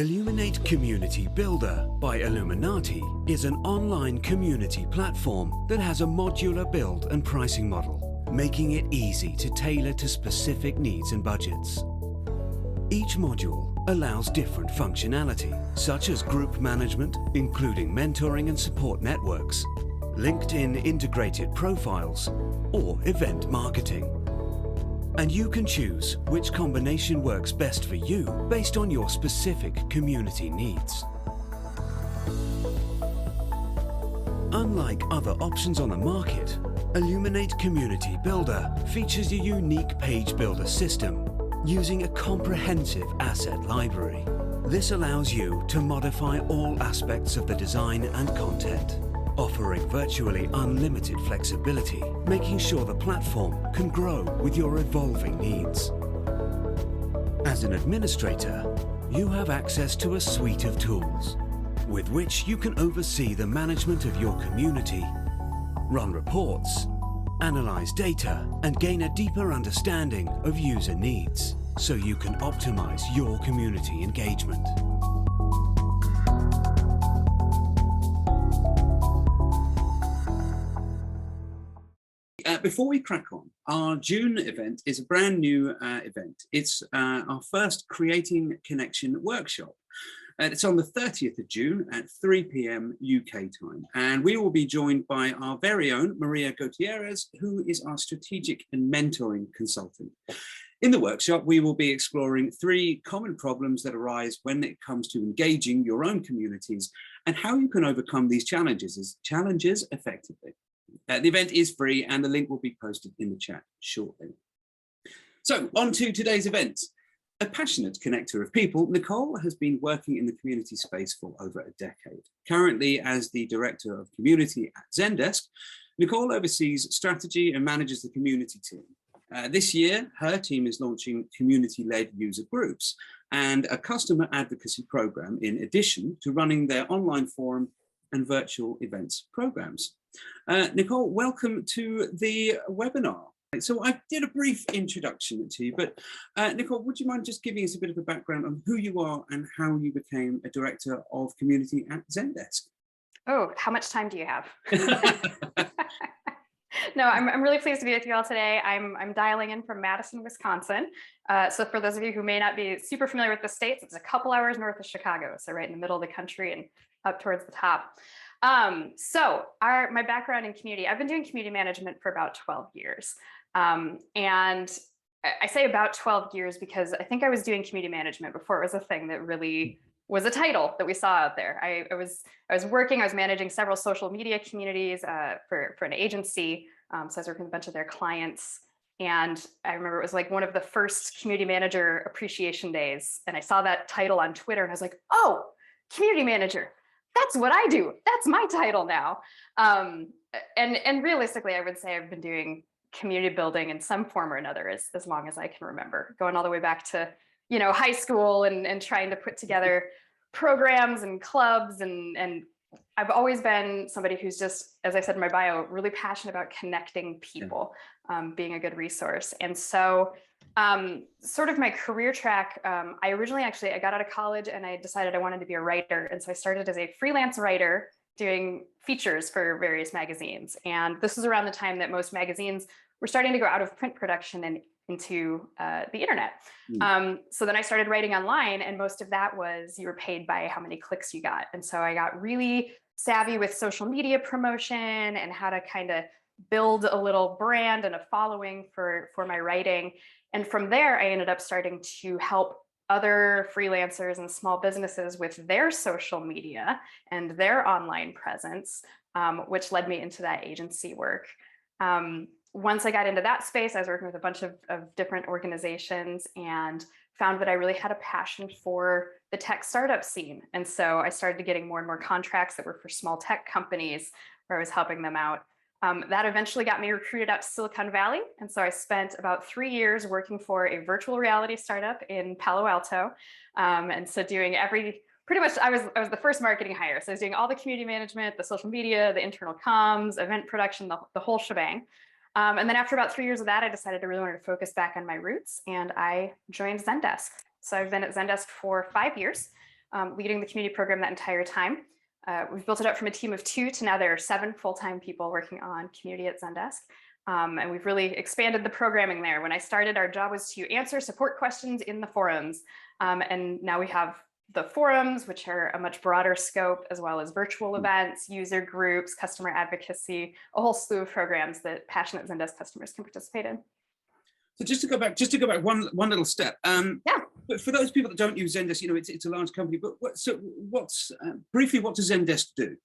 Illuminate Community Builder by Illuminati is an online community platform that has a modular build and pricing model, making it easy to tailor to specific needs and budgets. Each module allows different functionality, such as group management, including mentoring and support networks, LinkedIn integrated profiles, or event marketing. And you can choose which combination works best for you based on your specific community needs. Unlike other options on the market, Illuminate Community Builder features a unique page builder system using a comprehensive asset library. This allows you to modify all aspects of the design and content, offering virtually unlimited flexibility, making sure the platform can grow with your evolving needs. As an administrator, you have access to a suite of tools with which you can oversee the management of your community, run reports, analyze data, and gain a deeper understanding of user needs so you can optimize your community engagement. Before we crack on, our June event is a brand new event. It's our first Creating Connection workshop. It's on the 30th of June at 3 p.m. UK time. And we will be joined by our very own Maria Gutierrez, who is our strategic and mentoring consultant. In the workshop, we will be exploring 3 common problems that arise when it comes to engaging your own communities and how you can overcome these challenges effectively. The event is free and the link will be posted in the chat shortly. So on to today's event. A passionate connector of people, Nicole has been working in the community space for over a decade. Currently as the Director of Community at Zendesk, Nicole oversees strategy and manages the community team. This year, her team is launching community-led user groups and a customer advocacy program in addition to running their online forum and virtual events programs. Nicole, welcome to the webinar. So I did a brief introduction to you, but Nicole, would you mind just giving us a bit of a background on who you are and how you became a Director of Community at Zendesk? Oh, how much time do you have? No, I'm really pleased to be with you all today. I'm dialing in from Madison, Wisconsin. So for those of you who may not be super familiar with the States, it's a couple hours north of Chicago, so right in the middle of the country and up towards the top. So my background in community, I've been doing community management for about 12 years. And I say about 12 years because I think I was doing community management before it was a thing that really was a title that we saw out there. I was managing several social media communities for an agency. So I was working with a bunch of their clients. And I remember it was like one of the first community manager appreciation days. And I saw that title on Twitter and I was like, oh, community manager. That's what I do. That's my title now. And realistically, I would say I've been doing community building in some form or another as long as I can remember, going all the way back to, high school and trying to put together programs and clubs. And I've always been somebody who's just, as I said in my bio, really passionate about connecting people, being a good resource. And so sort of my career track, I got out of college and I decided I wanted to be a writer. And so I started as a freelance writer doing features for various magazines. And this was around the time that most magazines were starting to go out of print production and into the internet. So then I started writing online, and most of that was you were paid by how many clicks you got. And so I got really savvy with social media promotion and how to kind of build a little brand and a following for my writing. And from there, I ended up starting to help other freelancers and small businesses with their social media and their online presence, which led me into that agency work. Once I got into that space, I was working with a bunch of different organizations and found that I really had a passion for the tech startup scene. And so I started getting more and more contracts that were for small tech companies where I was helping them out. That eventually got me recruited out to Silicon Valley. And so I spent about 3 years working for a virtual reality startup in Palo Alto. And so doing pretty much, I was the first marketing hire. So I was doing all the community management, the social media, the internal comms, event production, the whole shebang. And then after about 3 years of that, I decided I really wanted to focus back on my roots and I joined Zendesk. So I've been at Zendesk for 5 years. leading the community program that entire time. We've built it up from a team of 2 to now there are 7 full-time people working on community at Zendesk. And we've really expanded the programming there. When I started, our job was to answer support questions in the forums. And now we have the forums, which are a much broader scope, as well as virtual events, user groups, customer advocacy, a whole slew of programs that passionate Zendesk customers can participate in. So just to go back one little step. Yeah. But for those people that don't use Zendesk, it's a large company. But briefly, what does Zendesk do?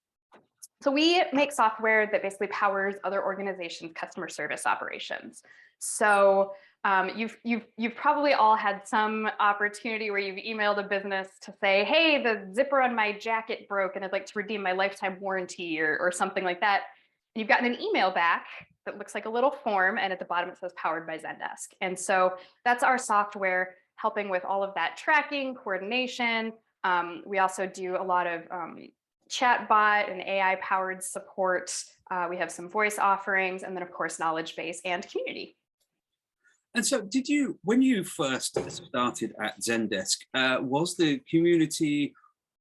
So we make software that basically powers other organizations' customer service operations. So you've probably all had some opportunity where you've emailed a business to say, hey, the zipper on my jacket broke and I'd like to redeem my lifetime warranty or something like that. And you've gotten an email back that looks like a little form, and at the bottom it says powered by Zendesk. And so that's our software helping with all of that tracking, coordination. We also do a lot of chatbot and AI powered support. We have some voice offerings, and then of course, knowledge base and community. And so when you first started at Zendesk, was the community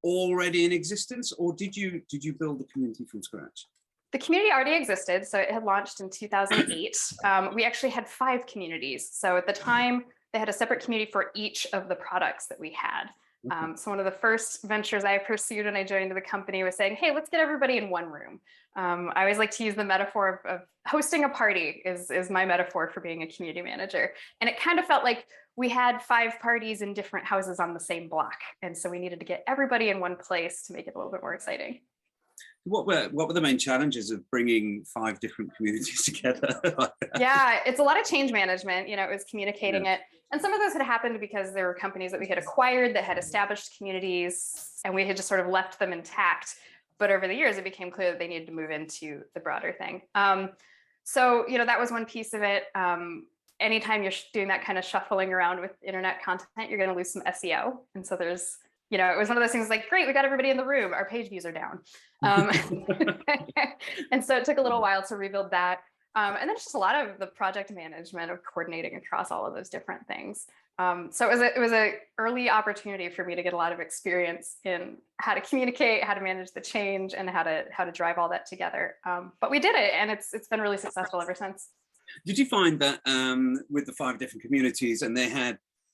already in existence, or did you build the community from scratch? The community already existed, so it had launched in 2008. We actually had 5 communities. So at the time, they had a separate community for each of the products that we had. So one of the first ventures I pursued when I joined the company was saying, hey, let's get everybody in one room. I always like to use the metaphor of hosting a party is my metaphor for being a community manager. And it kind of felt like we had 5 parties in different houses on the same block. And so we needed to get everybody in one place to make it a little bit more exciting. What were the main challenges of bringing 5 different communities together? Yeah, it's a lot of change management. It was communicating it. And some of those had happened because there were companies that we had acquired that had established communities, and we had just sort of left them intact. But over the years, it became clear that they needed to move into the broader thing. So, that was one piece of it. Anytime you're doing that kind of shuffling around with internet content, you're going to lose some SEO. And so there's it was one of those things like, great, we got everybody in the room, our page views are down. And so it took a little while to rebuild that. And then just a lot of the project management of coordinating across all of those different things. So it was a early opportunity for me to get a lot of experience in how to communicate, how to manage the change, and how to drive all that together. But we did it, and it's been really successful ever since. Did you find that with the 5 different communities, and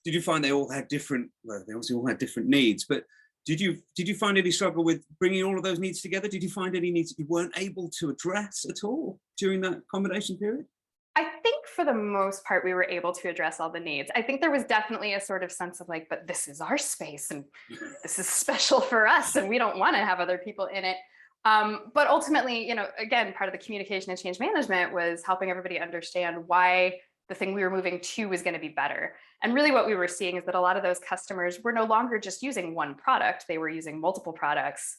did you find they all had different? Well, they obviously all had different needs, but did you find any struggle with bringing all of those needs together? Did you find any needs that you weren't able to address at all during that accommodation period? I think for the most part, we were able to address all the needs. I think there was definitely a sort of sense of like, but this is our space and this is special for us and we don't want to have other people in it. But ultimately, again, part of the communication and change management was helping everybody understand why the thing we were moving to was going to be better. And really what we were seeing is that a lot of those customers were no longer just using one product, they were using multiple products.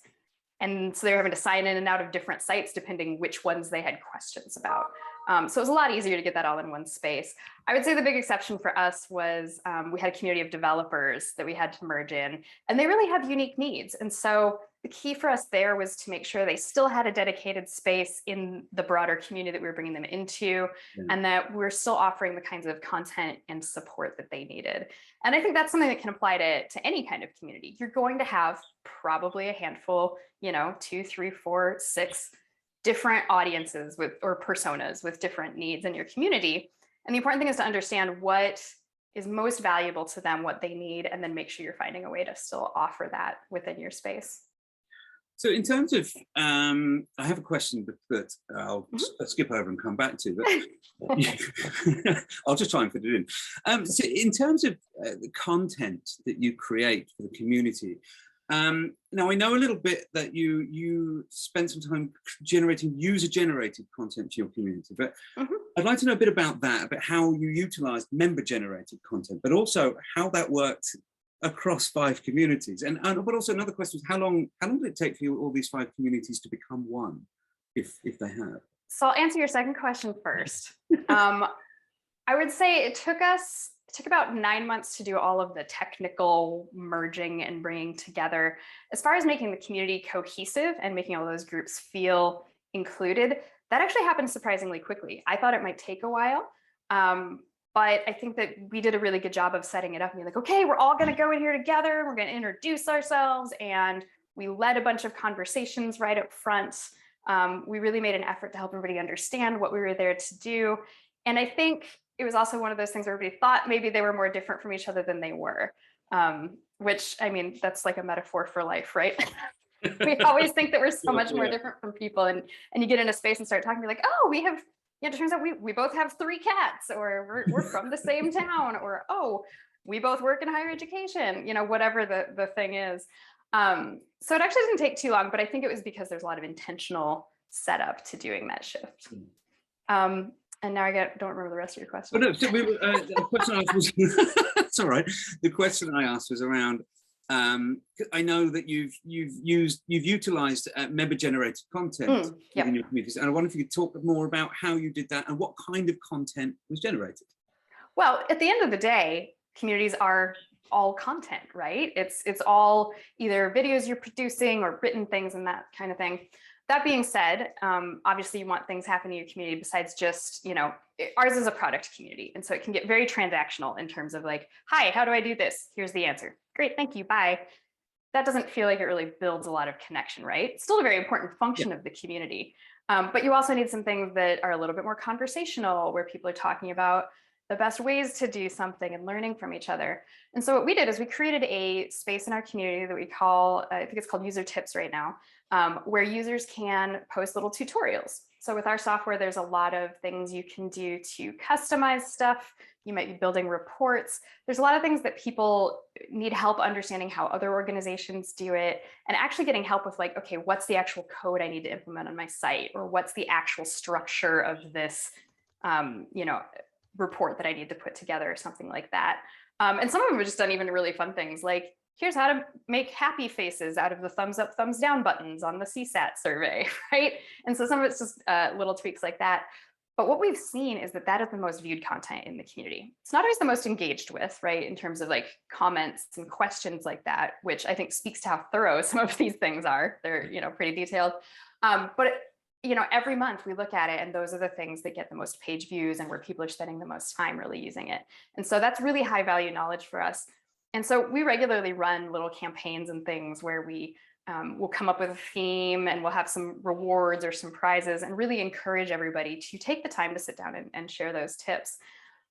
And so they were having to sign in and out of different sites depending which ones they had questions about. So it was a lot easier to get that all in one space. I would say the big exception for us was we had a community of developers that we had to merge in, and they really have unique needs. And so the key for us there was to make sure they still had a dedicated space in the broader community that we were bringing them into, and that we're still offering the kinds of content and support that they needed. And I think that's something that can apply to any kind of community. You're going to have probably a handful, 2, 3, 4, 6 different audiences or personas with different needs in your community. And the important thing is to understand what is most valuable to them, what they need, and then make sure you're finding a way to still offer that within your space. So in terms of, I have a question that I'll skip over and come back to, but I'll just try and fit it in. So in terms of the content that you create for the community, now I know a little bit that you spent some time generating user-generated content to your community, but I'd like to know a bit about that, about how you utilized member-generated content, but also how that worked across 5 communities. But also another question is how long did it take for you all these 5 communities to become one, if they have? So I'll answer your second question first. I would say it took about 9 months to do all of the technical merging and bringing together. As far as making the community cohesive and making all those groups feel included, that actually happened surprisingly quickly. I thought it might take a while. But I think that we did a really good job of setting it up and being like, okay, we're all going to go in here together. We're going to introduce ourselves. And we led a bunch of conversations right up front. We really made an effort to help everybody understand what we were there to do. And I think it was also one of those things where everybody thought maybe they were more different from each other than they were, which, I mean, that's like a metaphor for life, right? We always think that we're so much more different from people. And you get in a space and start talking, be like, oh, we have, it turns out we both have 3 cats, or we're from the same town, or, oh, we both work in higher education, whatever the thing is. So it actually didn't take too long, but I think it was because there's a lot of intentional setup to doing that shift. And now don't remember the rest of your question. But no, so the question I asked was, it's all right. The question I asked was around, I know that you've utilized member-generated content in your communities, and I wonder if you could talk more about how you did that and what kind of content was generated. Well, at the end of the day, communities are all content, right? It's all either videos you're producing or written things and that kind of thing. That being said, obviously you want things happening in your community besides just, ours is a product community. And so it can get very transactional in terms of like, hi, how do I do this? Here's the answer. Great, thank you, bye. That doesn't feel like it really builds a lot of connection, right? It's still a very important function of the community. But you also need some things that are a little bit more conversational, where people are talking about the best ways to do something and learning from each other. And so what we did is we created a space in our community that we call, I think it's called user tips right now, where users can post little tutorials. So with our software, there's a lot of things you can do to customize stuff. You might be building reports. There's a lot of things that people need help understanding how other organizations do it, and actually getting help with like, okay, what's the actual code I need to implement on my site? Or what's the actual structure of this, report that I need to put together, or something like that. And some of them have just done even really fun things like, here's how to make happy faces out of the thumbs up, thumbs down buttons on the CSAT survey, right? And so some of it's just little tweaks like that. But what we've seen is that is the most viewed content in the community. It's not always the most engaged with, right? In terms of like comments and questions like that, which I think speaks to how thorough some of these things are. They're, pretty detailed. But every month we look at it, and those are the things that get the most page views and where people are spending the most time really using it. And so that's really high value knowledge for us. And so we regularly run little campaigns and things where we will come up with a theme, and we'll have some rewards or some prizes, and really encourage everybody to take the time to sit down and share those tips.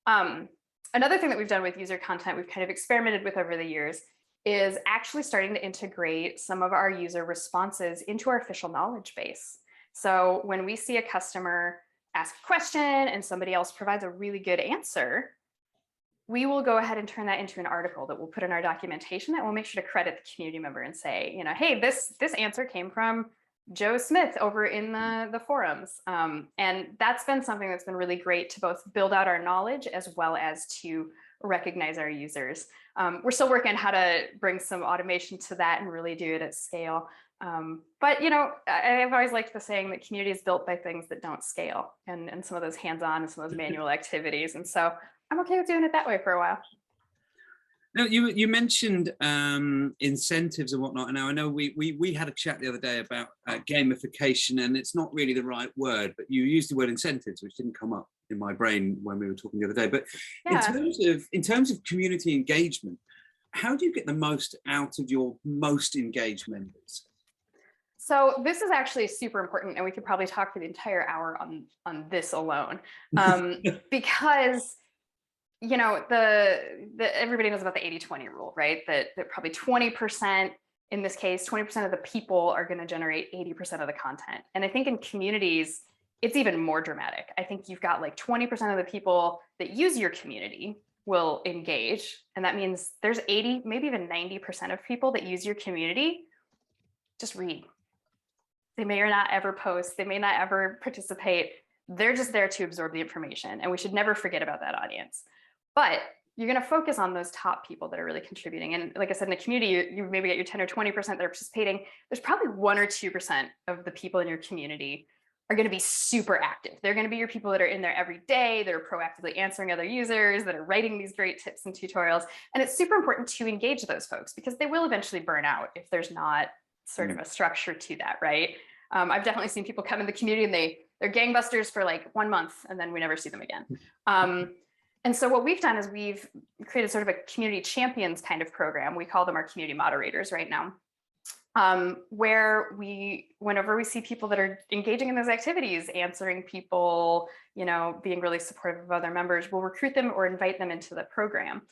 Another thing that we've done with user content, we've kind of experimented with over the years, is actually starting to integrate some of our user responses into our official knowledge base. So when we see a customer ask a question and somebody else provides a really good answer, we will go ahead and turn that into an article that we'll put in our documentation, that we'll make sure to credit the community member and say, hey, this answer came from Joe Smith over in the forums. And that's been something that's been really great to both build out our knowledge as well as to recognize our users. We're still working on how to bring some automation to that and really do it at scale. But I've always liked the saying that community is built by things that don't scale, and some of those hands-on and some of those manual activities. And so I'm okay with doing it that way for a while. Now, you mentioned incentives and whatnot. And now I know we had a chat the other day about gamification, and it's not really the right word, but you used the word incentives, which didn't come up in my brain when we were talking the other day. But yeah. in terms of community engagement, how do you get the most out of your most engaged members? So this is actually super important, and we could probably talk for the entire hour on this alone, because everybody knows about the 80-20 rule, right? That probably 20%, in this case, 20% of the people are going to generate 80% of the content. And I think in communities, it's even more dramatic. I think you've got like 20% of the people that use your community will engage. And that means there's 80, maybe even 90% of people that use your community just read. They may or not ever post. They may not ever participate. They're just there to absorb the information. And we should never forget about that audience. But you're going to focus on those top people that are really contributing. And like I said, in the community, you maybe get your 10 or 20% that are participating. There's probably 1 or 2% of the people in your community are going to be super active. They're going to be your people that are in there every day, that are proactively answering other users, that are writing these great tips and tutorials. And it's super important to engage those folks, because they will eventually burn out if there's not sort of a structure to that, right? I've definitely seen people come in the community and they're gangbusters for like 1 month, and then we never see them again. And so what we've done is we've created sort of a community champions kind of program. We call them our community moderators right now, where whenever we see people that are engaging in those activities, answering people, being really supportive of other members, we'll recruit them or invite them into the program.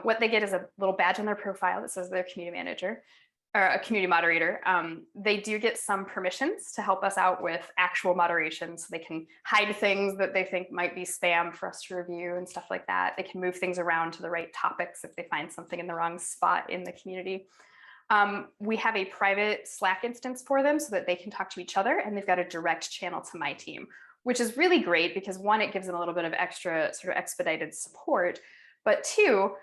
What they get is a little badge on their profile that says they're a community manager or a community moderator. They do get some permissions to help us out with actual moderation, so they can hide things that they think might be spam for us to review and stuff like that. They can move things around to the right topics if they find something in the wrong spot in the community. We have a private Slack instance for them so that they can talk to each other, and they've got a direct channel to my team, which is really great because one, it gives them a little bit of extra sort of expedited support, but two,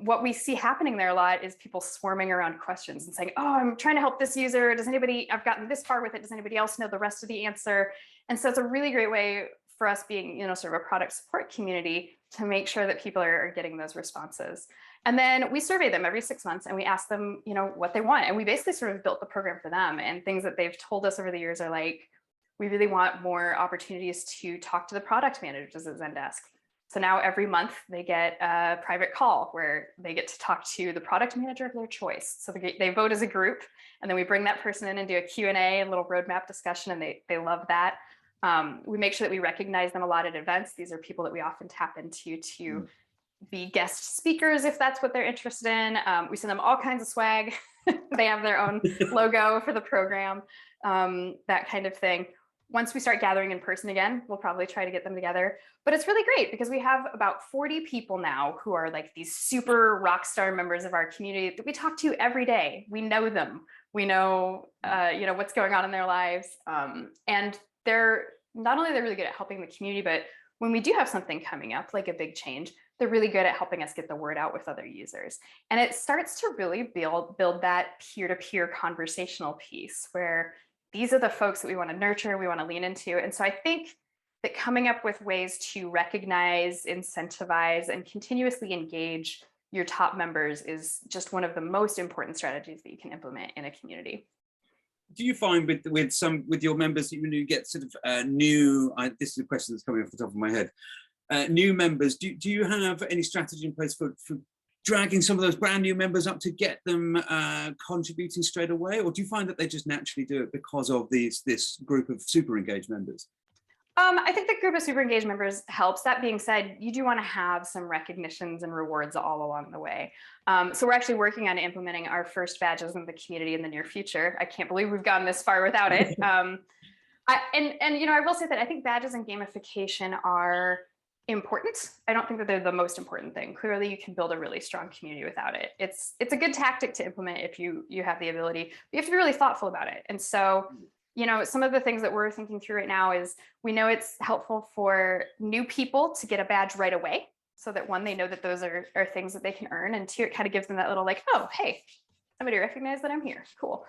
what we see happening there a lot is people swarming around questions and saying, oh, I'm trying to help this user. I've gotten this far with it. Does anybody else know the rest of the answer? And so it's a really great way for us being, sort of a product support community to make sure that people are getting those responses. And then we survey them every 6 months and we ask them, what they want. And we basically sort of built the program for them, and things that they've told us over the years are like, we really want more opportunities to talk to the product managers at Zendesk. So now every month they get a private call where they get to talk to the product manager of their choice. So they vote as a group, and then we bring that person in and do a Q&A and little roadmap discussion, and they love that. We make sure that we recognize them a lot at events. These are people that we often tap into to be guest speakers if that's what they're interested in. We send them all kinds of swag. They have their own logo for the program, that kind of thing. Once we start gathering in person again, we'll probably try to get them together. But it's really great because we have about 40 people now who are like these super rock star members of our community that we talk to every day. We know them. We know, what's going on in their lives. And they're not only really good at helping the community, but when we do have something coming up, like a big change, they're really good at helping us get the word out with other users. And it starts to really build that peer-to-peer conversational piece where these are the folks that we want to nurture, we want to lean into. And so I think that coming up with ways to recognize, incentivize, and continuously engage your top members is just one of the most important strategies that you can implement in a community. Do you find with your members that you get sort of new, this is a question that's coming off the top of my head, new members, do you have any strategy in place for dragging some of those brand new members up to get them contributing straight away? Or do you find that they just naturally do it because of this group of super engaged members? I think the group of super engaged members helps. That being said, you do want to have some recognitions and rewards all along the way. So we're actually working on implementing our first badges in the community in the near future. I can't believe we've gone this far without it. I will say that I think badges and gamification are important. I don't think that they're the most important thing. Clearly, you can build a really strong community without it. It's a good tactic to implement if you have the ability, but you have to be really thoughtful about it. And so, some of the things that we're thinking through right now is we know it's helpful for new people to get a badge right away, so that one, they know that those are things that they can earn, and two, it kind of gives them that little like, oh, hey, somebody recognized that I'm here. Cool.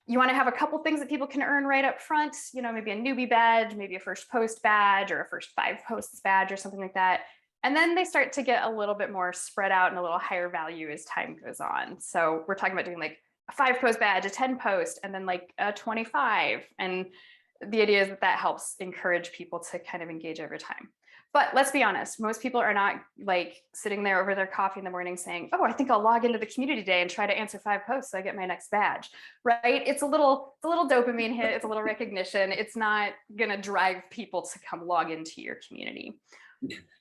You want to have a couple things that people can earn right up front, maybe a newbie badge, maybe a first post badge, or a first 5 posts badge or something like that. And then they start to get a little bit more spread out and a little higher value as time goes on. So we're talking about doing like a 5 post badge, a 10 post, and then like a 25. And the idea is that helps encourage people to kind of engage over time. But let's be honest, most people are not like sitting there over their coffee in the morning saying, oh, I think I'll log into the community today and try to answer 5 posts so I get my next badge, right? It's a little dopamine hit, it's a little recognition. It's not gonna drive people to come log into your community.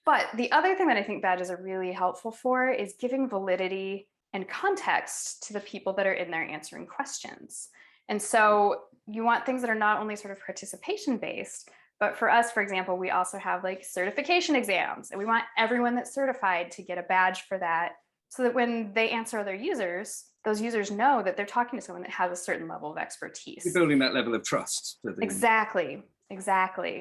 But the other thing that I think badges are really helpful for is giving validity and context to the people that are in there answering questions. And so you want things that are not only sort of participation based, but for us, for example, we also have like certification exams, and we want everyone that's certified to get a badge for that, so that when they answer other users, those users know that they're talking to someone that has a certain level of expertise. You're building that level of trust. Exactly.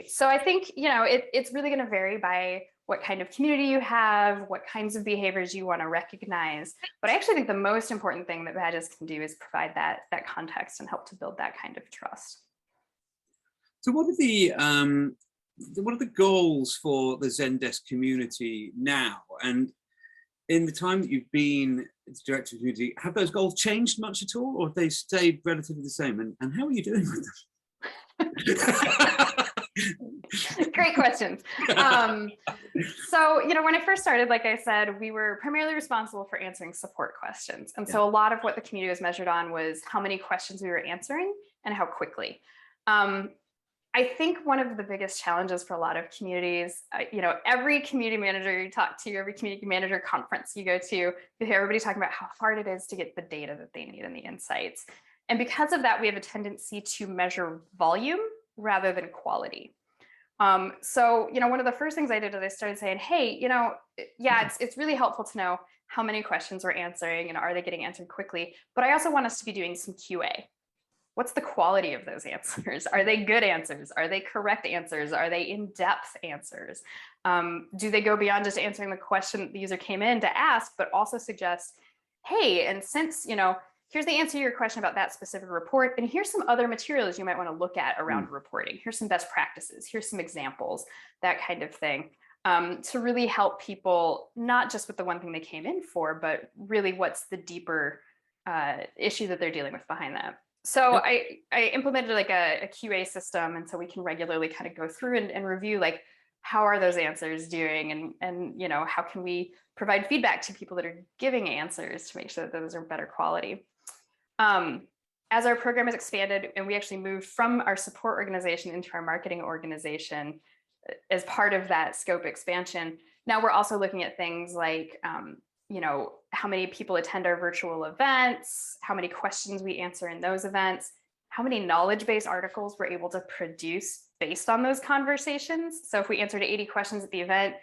So I think, it's really going to vary by what kind of community you have, what kinds of behaviors you want to recognize. But I actually think the most important thing that badges can do is provide that context and help to build that kind of trust. So what are the goals for the Zendesk community now? And in the time that you've been the director of the community, have those goals changed much at all, or have they stayed relatively the same? And how are you doing with them? Great questions. So, when I first started, like I said, we were primarily responsible for answering support questions. And so a lot of what the community was measured on was how many questions we were answering and how quickly. I think one of the biggest challenges for a lot of communities, every community manager you talk to, every community manager conference you go to, you hear everybody talking about how hard it is to get the data that they need and the insights. And because of that, we have a tendency to measure volume rather than quality. So, one of the first things I did is I started saying, hey, it's really helpful to know how many questions we're answering and are they getting answered quickly? But I also want us to be doing some QA. What's the quality of those answers? Are they good answers? Are they correct answers? Are they in-depth answers? Do they go beyond just answering the question that the user came in to ask, but also suggest, hey, and since, here's the answer to your question about that specific report, and here's some other materials you might want to look at around reporting. Here's some best practices. Here's some examples, that kind of thing, to really help people, not just with the one thing they came in for, but really what's the deeper issue that they're dealing with behind that. So I implemented like a QA system, and so we can regularly kind of go through and review like how are those answers doing, and how can we provide feedback to people that are giving answers to make sure that those are better quality. As our program has expanded and we actually moved from our support organization into our marketing organization as part of that scope expansion, now we're also looking at things like how many people attend our virtual events, how many questions we answer in those events, how many knowledge-based articles we're able to produce based on those conversations. So if we answered 80 questions at the event,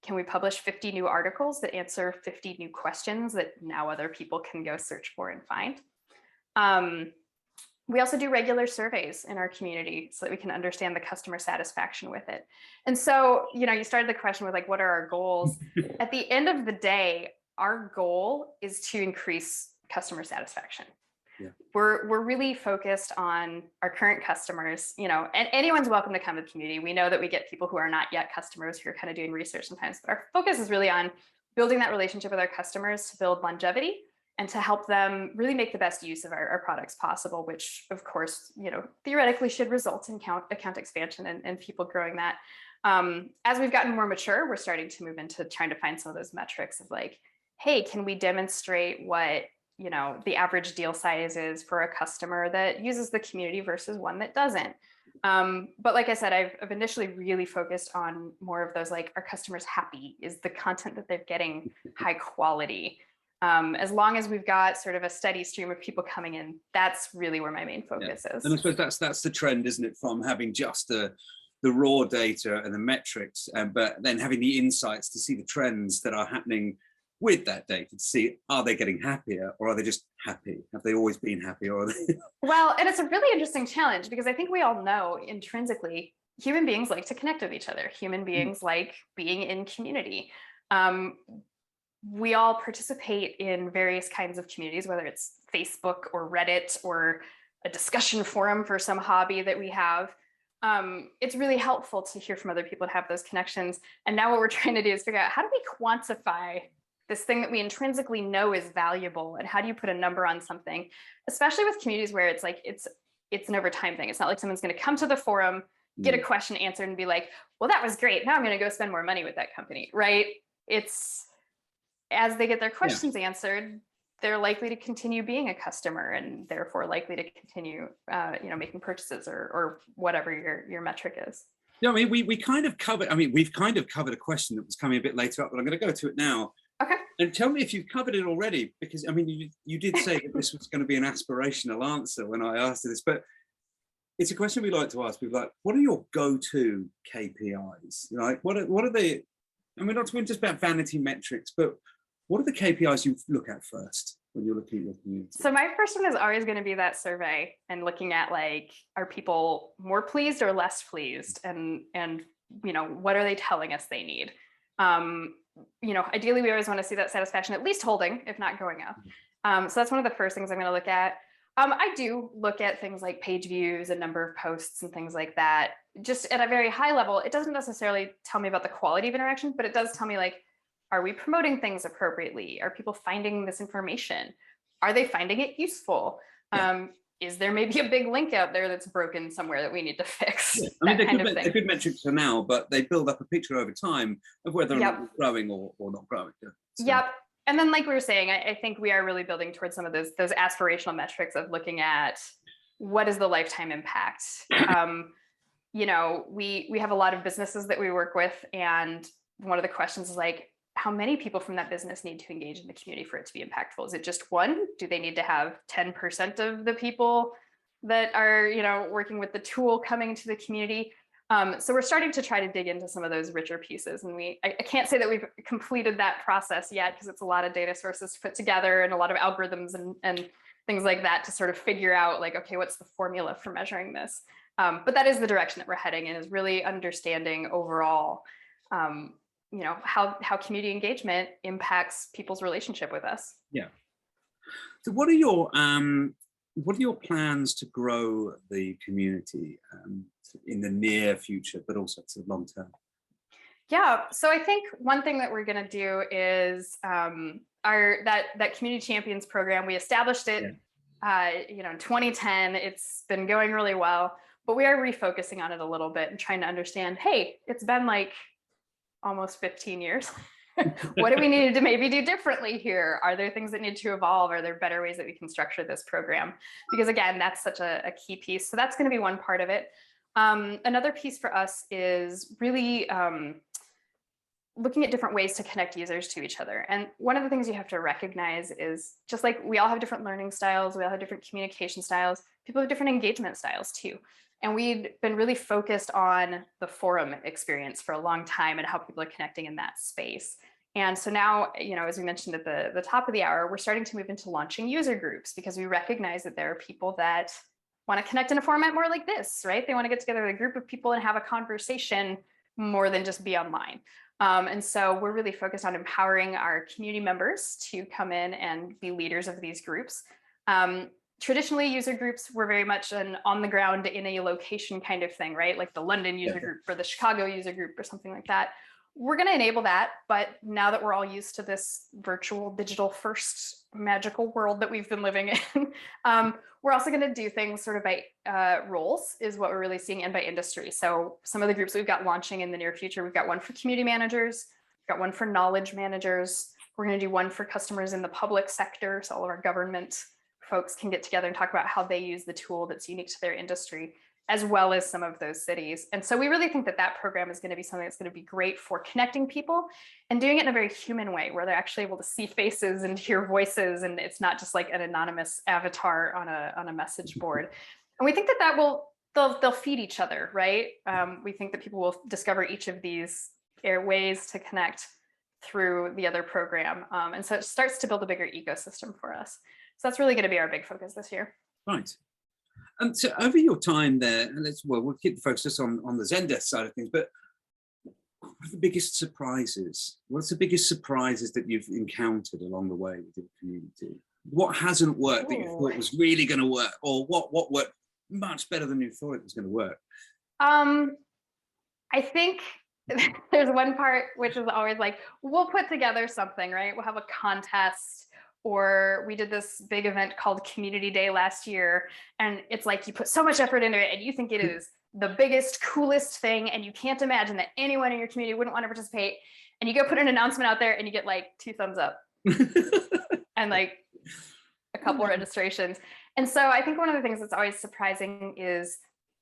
can we publish 50 new articles that answer 50 new questions that now other people can go search for and find? We also do regular surveys in our community so that we can understand the customer satisfaction with it. And so, you started the question with like, what are our goals? At the end of the day, our goal is to increase customer satisfaction. Yeah. We're really focused on our current customers, and anyone's welcome to come to the community. We know that we get people who are not yet customers who are kind of doing research sometimes, but our focus is really on building that relationship with our customers to build longevity and to help them really make the best use of our products possible, which of course, theoretically should result in account expansion and people growing that. As we've gotten more mature, we're starting to move into trying to find some of those metrics of like, hey, can we demonstrate what the average deal size is for a customer that uses the community versus one that doesn't? But like I said, I've initially really focused on more of those, like, are customers happy? Is the content that they're getting high quality? As long as we've got sort of a steady stream of people coming in, that's really where my main focus is. And I suppose that's the trend, isn't it? From having just the raw data and the metrics, but then having the insights to see the trends that are happening with that data, to see, are they getting happier or are they just happy? Have they always been happy, or are they? Well, and it's a really interesting challenge because I think we all know intrinsically human beings like to connect with each other. Human beings like being in community. We all participate in various kinds of communities, whether it's Facebook or Reddit or a discussion forum for some hobby that we have. It's really helpful to hear from other people and have those connections. And now what we're trying to do is figure out, how do we quantify this thing that we intrinsically know is valuable, and how do you put a number on something, especially with communities where it's like it's an over time thing. It's not like someone's going to come to the forum, get a question answered and be like, well, that was great, now I'm going to go spend more money with that company, right? It's as they get their questions answered, they're likely to continue being a customer and therefore likely to continue making purchases or whatever your metric is. Yeah, I mean, we've kind of covered a question that was coming a bit later up, but I'm going to go to it now. Okay. And tell me if you've covered it already, because I mean, you did say that this was going to be an aspirational answer when I asked this, but it's a question we like to ask people, like, what are your go-to KPIs? Like, what are they? I mean, not just about vanity metrics, but what are the KPIs you look at first when you're looking at your community? So my first one is always going to be that survey and looking at, like, are people more pleased or less pleased, and what are they telling us they need? Ideally, we always want to see that satisfaction at least holding, if not going up. So that's one of the first things I'm going to look at. I do look at things like page views and number of posts and things like that. Just at a very high level, it doesn't necessarily tell me about the quality of interaction, but it does tell me, like, are we promoting things appropriately? Are people finding this information? Are they finding it useful? Yeah. is there maybe a big link out there that's broken somewhere that we need to fix? Yeah. I mean, Thing. they're good metrics for now, but they build up a picture over time of whether or not we're growing or not growing. So. Yep. And then, like we were saying, I think we are really building towards some of those aspirational metrics of looking at what is the lifetime impact. You know, we have a lot of businesses that we work with, and one of the questions is like, how many people from that business need to engage in the community for it to be impactful? Is it just one? Do they need to have 10% of the people that are, you know, working with the tool coming to the community? So we're starting to try to dig into some of those richer pieces. And I can't say that we've completed that process yet, because it's a lot of data sources to put together and a lot of algorithms and things like that to sort of figure out like, okay, what's the formula for measuring this? But that is the direction that we're heading in, is really understanding overall, you know, how community engagement impacts people's relationship with us. Yeah. So what are your plans to grow the community in the near future, but also to the long term? Yeah, so I think one thing that we're going to do is that community champions program. We established it, you know, in 2010. It's been going really well, but we are refocusing on it a little bit and trying to understand. Hey, it's been like almost 15 years. What do we need to maybe do differently here? Are there things that need to evolve? Are there better ways that we can structure this program? Because again, that's such a key piece. So that's going to be one part of it. Another piece for us is really looking at different ways to connect users to each other. And one of the things you have to recognize is, just like we all have different learning styles, we all have different communication styles, people have different engagement styles too. And we've been really focused on the forum experience for a long time and how people are connecting in that space. And so now, you know, as we mentioned at the top of the hour, we're starting to move into launching user groups, because we recognize that there are people that want to connect in a format more like this, right? They want to get together with a group of people and have a conversation more than just be online. And so we're really focused on empowering our community members to come in and be leaders of these groups. Traditionally, user groups were very much an on the ground in a location kind of thing, right? Like the London user group or the Chicago user group or something like that. We're going to enable that, but now that we're all used to this virtual, digital first magical world that we've been living in, we're also going to do things sort of by roles, is what we're really seeing, and by industry. So some of the groups we've got launching in the near future, we've got one for community managers, we've got one for knowledge managers. We're going to do one for customers in the public sector, so all of our government folks can get together and talk about how they use the tool that's unique to their industry, as well as some of those cities. And so we really think that that program is going to be something that's going to be great for connecting people and doing it in a very human way, where they're actually able to see faces and hear voices, and it's not just like an anonymous avatar on a message board. And we think that they'll feed each other, right? We think that people will discover each of these ways to connect through the other program. And so it starts to build a bigger ecosystem for us. So that's really going to be our big focus this year. Right. So over your time there, and we'll keep the focus just on the Zendesk side of things, but what are the biggest surprises? What's the biggest surprises that you've encountered along the way with your community? What hasn't worked that you thought was really going to work, or what worked much better than you thought it was going to work? I think there's one part which is always like, we'll put together something, right? We'll have a contest. Or we did this big event called Community Day last year. And it's like, you put so much effort into it and you think it is the biggest, coolest thing. And you can't imagine that anyone in your community wouldn't want to participate. And you go put an announcement out there and you get like 2 thumbs up and like a couple registrations. And so I think one of the things that's always surprising is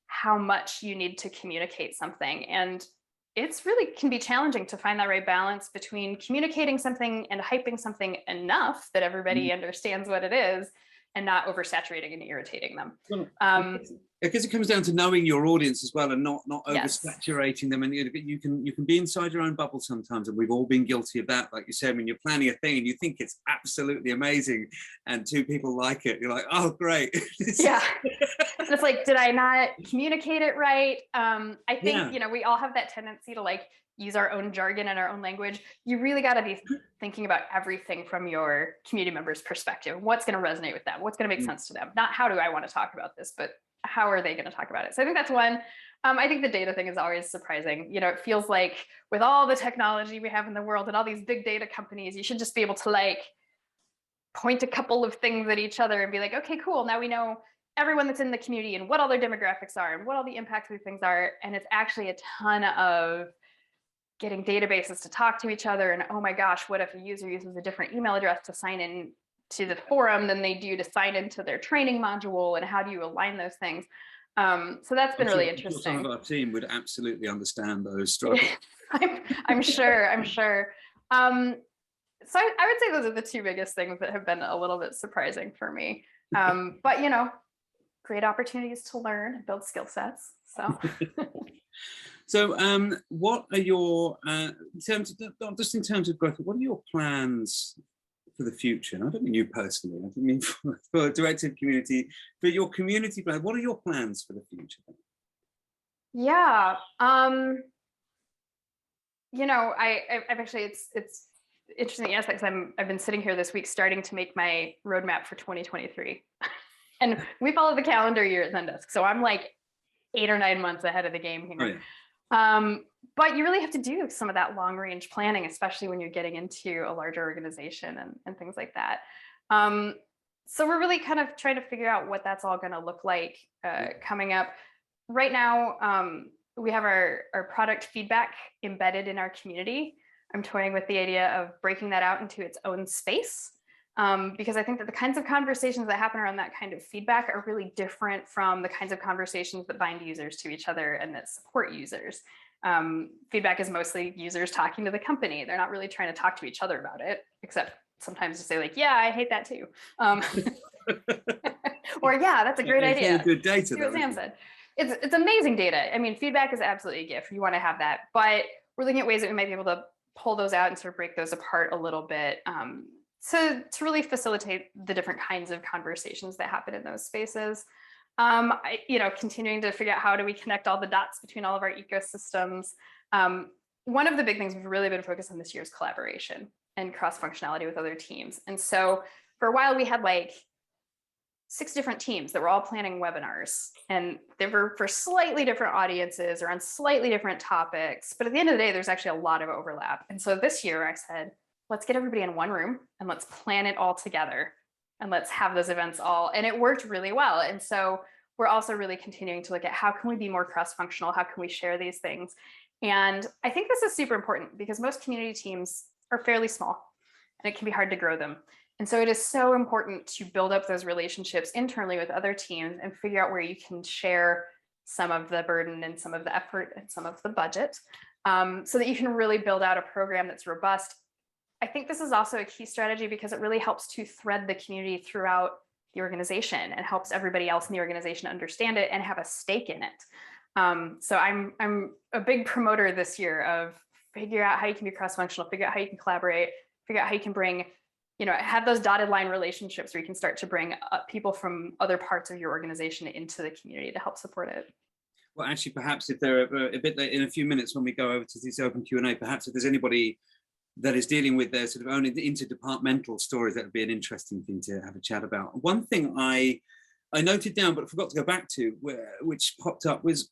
how much you need to communicate something. And it's really can be challenging to find that right balance between communicating something and hyping something enough that everybody understands what it is, and not oversaturating and irritating them. Because it comes down to knowing your audience as well, and not oversaturating them. And you can be inside your own bubble sometimes, and we've all been guilty of that. Like you said, when you're planning a thing and you think it's absolutely amazing, and 2 people like it, you're like, oh, great. Yeah. And it's like, did I not communicate it right? I think, you know, we all have that tendency to like use our own jargon and our own language. You really got to be thinking about everything from your community members' perspective. What's going to resonate with them? What's going to make sense to them? Not how do I want to talk about this, but how are they going to talk about it? So I think that's one. I think the data thing is always surprising. You know, it feels like with all the technology we have in the world and all these big data companies, you should just be able to like point a couple of things at each other and be like, okay, cool. Now we know everyone that's in the community and what all their demographics are and what all the impacts of these things are. And it's actually a ton of getting databases to talk to each other. And oh my gosh, what if a user uses a different email address to sign in to the forum than they do to sign into their training module? And how do you align those things? So that's been really interesting. Some of our team would absolutely understand those struggles. I'm sure. So I would say those are the two biggest things that have been a little bit surprising for me. But great opportunities to learn and build skill sets. So. So what are your, in terms of growth, what are your plans for the future? And I don't mean you personally, I don't mean for Director of Community, but your community plan. What are your plans for the future? Yeah, I've actually, it's interesting you ask that, because I've been sitting here this week starting to make my roadmap for 2023. And we follow the calendar year at Zendesk. So I'm like 8 or 9 months ahead of the game here. Oh, yeah. But you really have to do some of that long range planning, especially when you're getting into a larger organization and things like that. So we're really kind of trying to figure out what that's all going to look like coming up. Right now, we have our product feedback embedded in our community. I'm toying with the idea of breaking that out into its own space. Because I think that the kinds of conversations that happen around that kind of feedback are really different from the kinds of conversations that bind users to each other and that support users. Feedback is mostly users talking to the company. They're not really trying to talk to each other about it, except sometimes to say like, yeah, I hate that too. Or yeah, that's a great idea. It's good data. See what Sam said. It's amazing data. I mean, feedback is absolutely a gift. You want to have that, but we're looking at ways that we might be able to pull those out and sort of break those apart a little bit. To really facilitate the different kinds of conversations that happen in those spaces. Continuing to figure out how do we connect all the dots between all of our ecosystems. One of the big things we've really been focused on this year is collaboration and cross-functionality with other teams. And so for a while we had like 6 different teams that were all planning webinars, and they were for slightly different audiences or on slightly different topics. But at the end of the day, there's actually a lot of overlap. And so this year I said, let's get everybody in one room and let's plan it all together and let's have those events all. And it worked really well. And so we're also really continuing to look at how can we be more cross-functional? How can we share these things? And I think this is super important because most community teams are fairly small and it can be hard to grow them. And so it is so important to build up those relationships internally with other teams and figure out where you can share some of the burden and some of the effort and some of the budget so that you can really build out a program that's robust. I think this is also a key strategy because it really helps to thread the community throughout the organization and helps everybody else in the organization understand it and have a stake in it. So I'm a big promoter this year of figure out how you can be cross-functional, figure out how you can collaborate, figure out how you can bring, have those dotted line relationships where you can start to bring people from other parts of your organization into the community to help support it. Well, actually, perhaps if they're a bit late, in a few minutes when we go over to this open Q&A, perhaps if there's anybody that is dealing with their sort of own interdepartmental stories, that would be an interesting thing to have a chat about. One thing I noted down but forgot to go back to, which popped up, was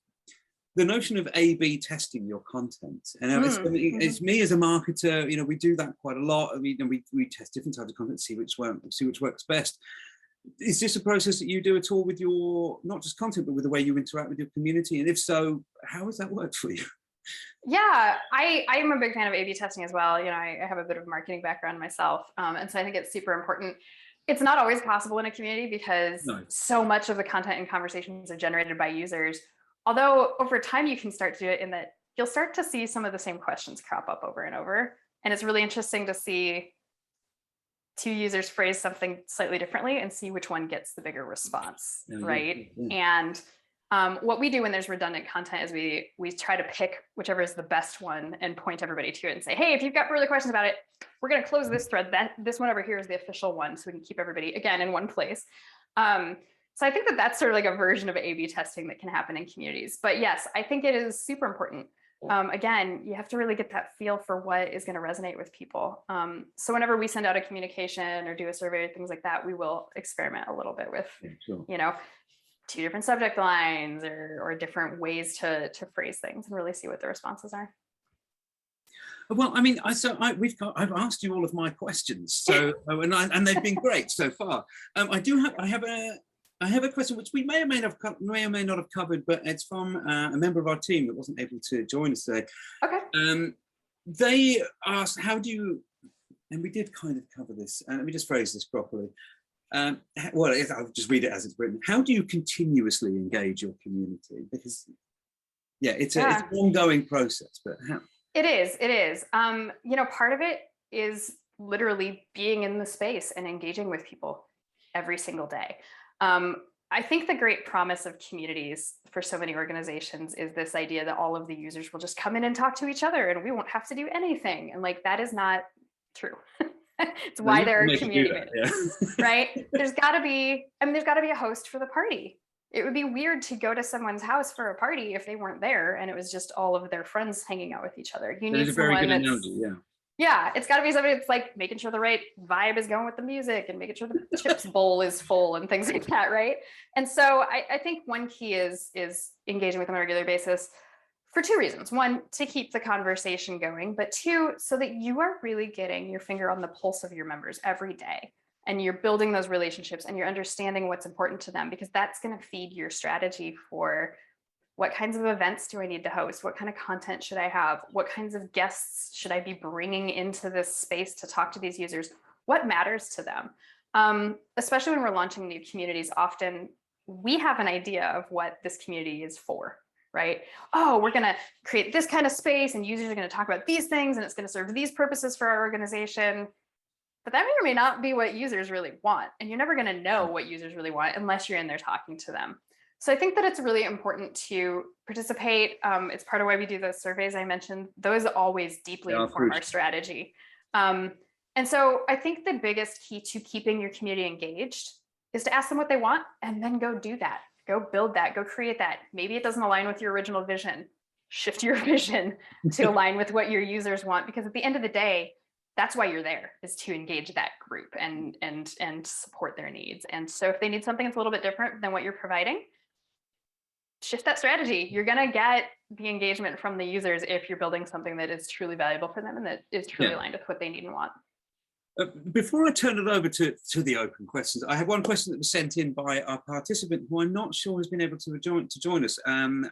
the notion of A/B testing your content. And it's me as a marketer, we do that quite a lot. We test different types of content, see which works best. Is this a process that you do at all with your, not just content, but with the way you interact with your community? And if so, how has that worked for you? Yeah, I'm a big fan of A/B testing as well. I have a bit of a marketing background myself. And so I think it's super important. It's not always possible in a community because so much of the content and conversations are generated by users. Although over time you can start to do it in that you'll start to see some of the same questions crop up over and over. And it's really interesting to see 2 users phrase something slightly differently and see which one gets the bigger response, right? And what we do when there's redundant content is we try to pick whichever is the best one and point everybody to it and say, hey, if you've got further questions about it, we're going to close this thread. This one over here is the official one, so we can keep everybody again in one place. So I think that that's sort of like a version of A/B testing that can happen in communities. But yes, I think it is super important. Again, you have to really get that feel for what is going to resonate with people. So whenever we send out a communication or do a survey or things like that, we will experiment a little bit with, 2 different subject lines or different ways to phrase things and really see what the responses are. Well, I mean, I've asked you all of my questions, so and they've been great so far. I have I have a question which we may or may not have covered, but it's from a member of our team that wasn't able to join us today. Okay. They asked, how do you, and we did kind of cover this, let me just phrase this properly. Well, I'll just read it as it's written. How do you continuously engage your community? Because, yeah, it's an ongoing process, but how? It is. You know, part of it is literally being in the space and engaging with people every single day. I think the great promise of communities for so many organizations is this idea that all of the users will just come in and talk to each other and we won't have to do anything. And like, that is not true. It's why there are community managers, right? There's got to be a host for the party. It would be weird to go to someone's house for a party if they weren't there and it was just all of their friends hanging out with each other. You need someone that's, yeah, it's got to be somebody that's like making sure the right vibe is going with the music and making sure the chips bowl is full and things like that, right? And so I think one key is engaging with them on a regular basis for two reasons. One, to keep the conversation going, but two, so that you are really getting your finger on the pulse of your members every day. And you're building those relationships and you're understanding what's important to them, because that's going to feed your strategy for what kinds of events do I need to host? What kind of content should I have? What kinds of guests should I be bringing into this space to talk to these users? What matters to them? Especially when we're launching new communities, often we have an idea of what this community is for, right? Oh, we're going to create this kind of space and users are going to talk about these things and it's going to serve these purposes for our organization. But that may or may not be what users really want. And you're never going to know what users really want unless you're in there talking to them. So I think that it's really important to participate. It's part of why we do those surveys I mentioned. Those always deeply inform our strategy. And so I think the biggest key to keeping your community engaged is to ask them what they want and then go do that. Go build that, go create that. Maybe it doesn't align with your original vision. Shift your vision to align with what your users want, because at the end of the day, that's why you're there, is to engage that group and support their needs. And so if they need something that's a little bit different than what you're providing, shift that strategy. You're going to get the engagement from the users if you're building something that is truly valuable for them and that is truly aligned with what they need and want. Before I turn it over to the open questions, I have one question that was sent in by our participant who I'm not sure has been able to join us,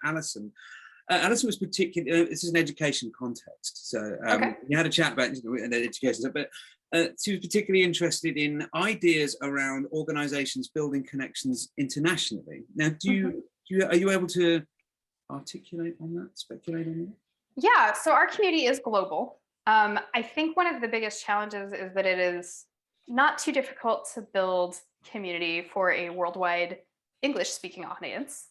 Alison. Alison was particularly, this is an education context, so we had a chat about education, but she was particularly interested in ideas around organizations building connections internationally. Now, are you able to articulate on that, speculate on that? Yeah, so our community is global. I think one of the biggest challenges is that it is not too difficult to build community for a worldwide English-speaking audience.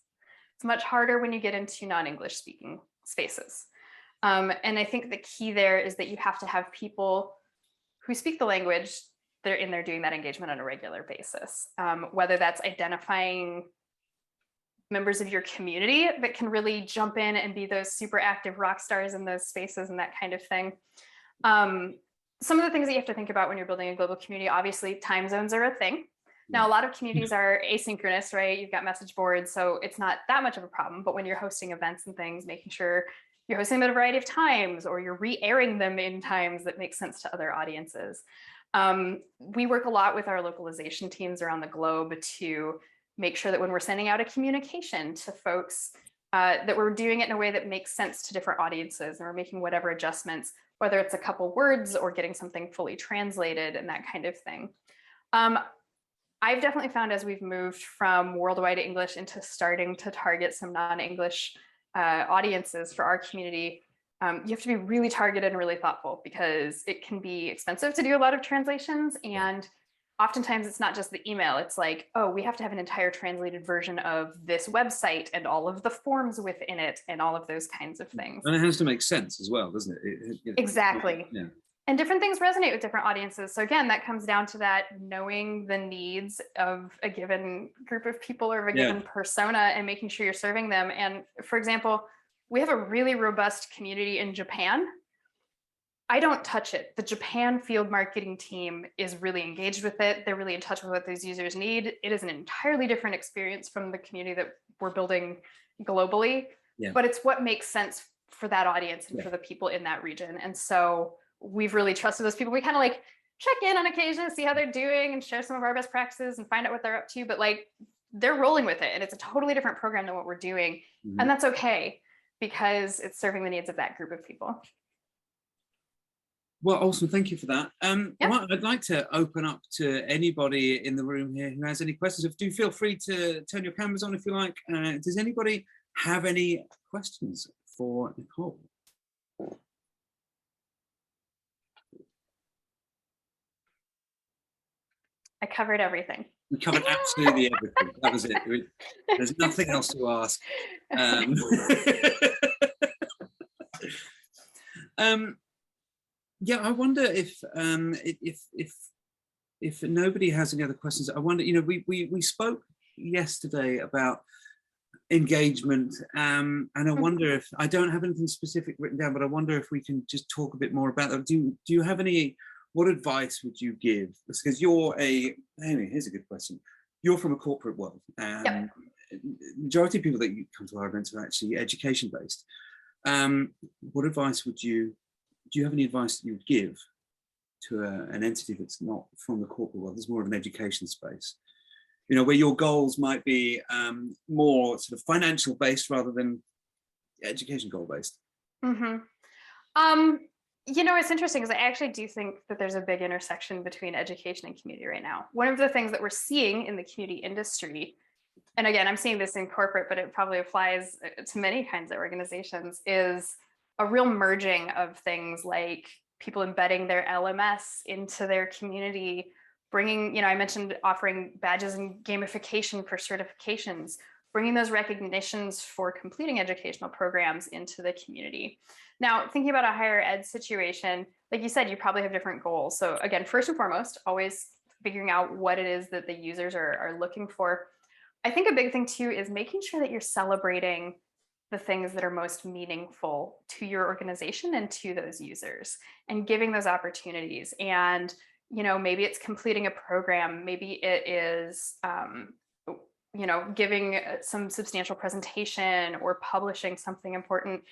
It's much harder when you get into non-English speaking spaces. And I think the key there is that you have to have people who speak the language that are in there doing that engagement on a regular basis, whether that's identifying members of your community that can really jump in and be those super active rock stars in those spaces and that kind of thing. Some of the things that you have to think about when you're building a global community, obviously time zones are a thing. Now, a lot of communities are asynchronous, right? You've got message boards, so it's not that much of a problem, but when you're hosting events and things, making sure you're hosting them at a variety of times or you're re-airing them in times that make sense to other audiences. We work a lot with our localization teams around the globe to make sure that when we're sending out a communication to folks, that we're doing it in a way that makes sense to different audiences, and we're making whatever adjustments, whether it's a couple words or getting something fully translated and that kind of thing. I've definitely found as we've moved from worldwide English into starting to target some non-English audiences for our community, you have to be really targeted and really thoughtful, because it can be expensive to do a lot of translations. And oftentimes it's not just the email. It's like, oh, we have to have an entire translated version of this website and all of the forms within it and all of those kinds of things. And it has to make sense as well, doesn't it? Exactly. Yeah. And different things resonate with different audiences. So again, that comes down to that knowing the needs of a given group of people or of a given persona and making sure you're serving them. And for example, we have a really robust community in Japan. I don't touch it. The Japan field marketing team is really engaged with it. They're really in touch with what those users need. It is an entirely different experience from the community that we're building globally, but it's what makes sense for that audience and for the people in that region. And so we've really trusted those people. We kind of like check in on occasion, see how they're doing and share some of our best practices and find out what they're up to. But like, they're rolling with it, and it's a totally different program than what we're doing. And that's okay, because it's serving the needs of that group of people. Well, awesome. Thank you for that. Well, I'd like to open up to anybody in the room here who has any questions. Do feel free to turn your cameras on if you like. Does anybody have any questions for Nicole? I covered everything. We covered absolutely everything. That was it. There's nothing else to ask. Yeah, I wonder if nobody has any other questions. I wonder, we spoke yesterday about engagement, and I wonder if, I don't have anything specific written down, but I wonder if we can just talk a bit more about that. Do you have any? What advice would you give? Because here's a good question. You're from a corporate world. Majority of people that you come to our events are actually education based. What advice do you have any advice that you would give to an entity that's not from the corporate world? There's more of an education space, where your goals might be more sort of financial based rather than education goal based. It's interesting, because I actually do think that there's a big intersection between education and community right now. One of the things that we're seeing in the community industry, and again, I'm seeing this in corporate, but it probably applies to many kinds of organizations, is a real merging of things like people embedding their LMS into their community, bringing, I mentioned offering badges and gamification for certifications, bringing those recognitions for completing educational programs into the community. Now, thinking about a higher ed situation, like you said, you probably have different goals. So again, first and foremost, always figuring out what it is that the users are looking for. I think a big thing too is making sure that you're celebrating the things that are most meaningful to your organization and to those users, and giving those opportunities. And, maybe it's completing a program, maybe it is, giving some substantial presentation or publishing something important.